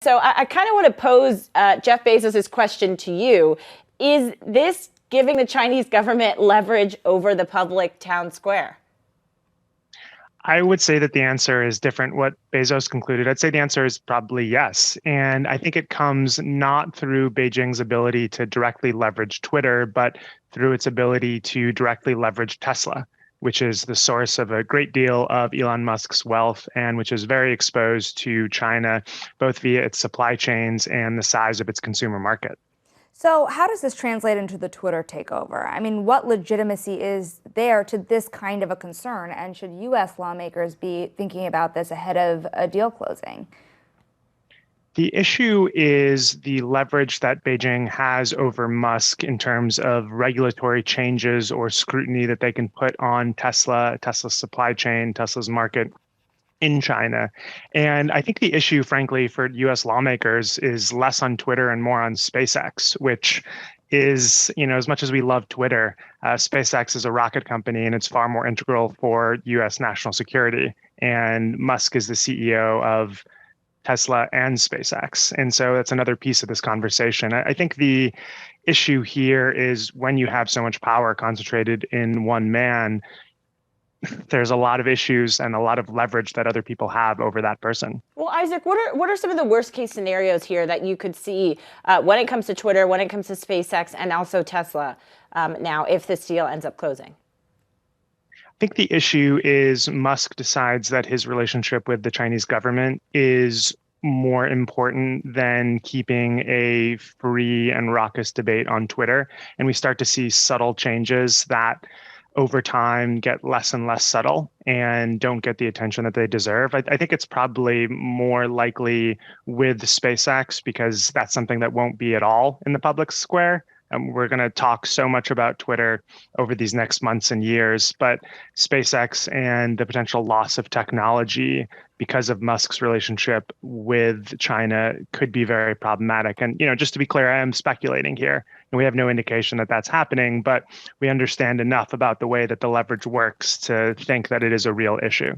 So I kind of want to pose Jeff Bezos' question to you. Is this giving the Chinese government leverage over the public town square? I would say that the answer is different. What Bezos concluded, I'd say the answer is probably yes. And I think it comes not through Beijing's ability to directly leverage Twitter, but through its ability to directly leverage Tesla, which is the source of a great deal of Elon Musk's wealth and which is very exposed to China, both via its supply chains and the size of its consumer market. So how does this translate into the Twitter takeover? I mean, what legitimacy is there to this kind of a concern? And should U.S. lawmakers be thinking about this ahead of a deal closing? The issue is the leverage that Beijing has over Musk in terms of regulatory changes or scrutiny that they can put on Tesla's supply chain, Tesla's market in China. And I think the issue, frankly, for US lawmakers is less on Twitter and more on SpaceX, which is, as much as we love Twitter, SpaceX is a rocket company and it's far more integral for US national security. And Musk is the CEO of Tesla and SpaceX. And so that's another piece of this conversation. I think the issue here is when you have so much power concentrated in one man, there's a lot of issues and a lot of leverage that other people have over that person. Well, Isaac, what are some of the worst case scenarios here that you could see when it comes to Twitter, when it comes to SpaceX, and also Tesla now if this deal ends up closing? I think the issue is Musk decides that his relationship with the Chinese government is more important than keeping a free and raucous debate on Twitter. And we start to see subtle changes that over time get less and less subtle and don't get the attention that they deserve. I think it's probably more likely with SpaceX because that's something that won't be at all in the public square. We're going to talk so much about Twitter over these next months and years, but SpaceX and the potential loss of technology because of Musk's relationship with China could be very problematic. And, just to be clear, I am speculating here, and we have no indication that that's happening, but we understand enough about the way that the leverage works to think that it is a real issue.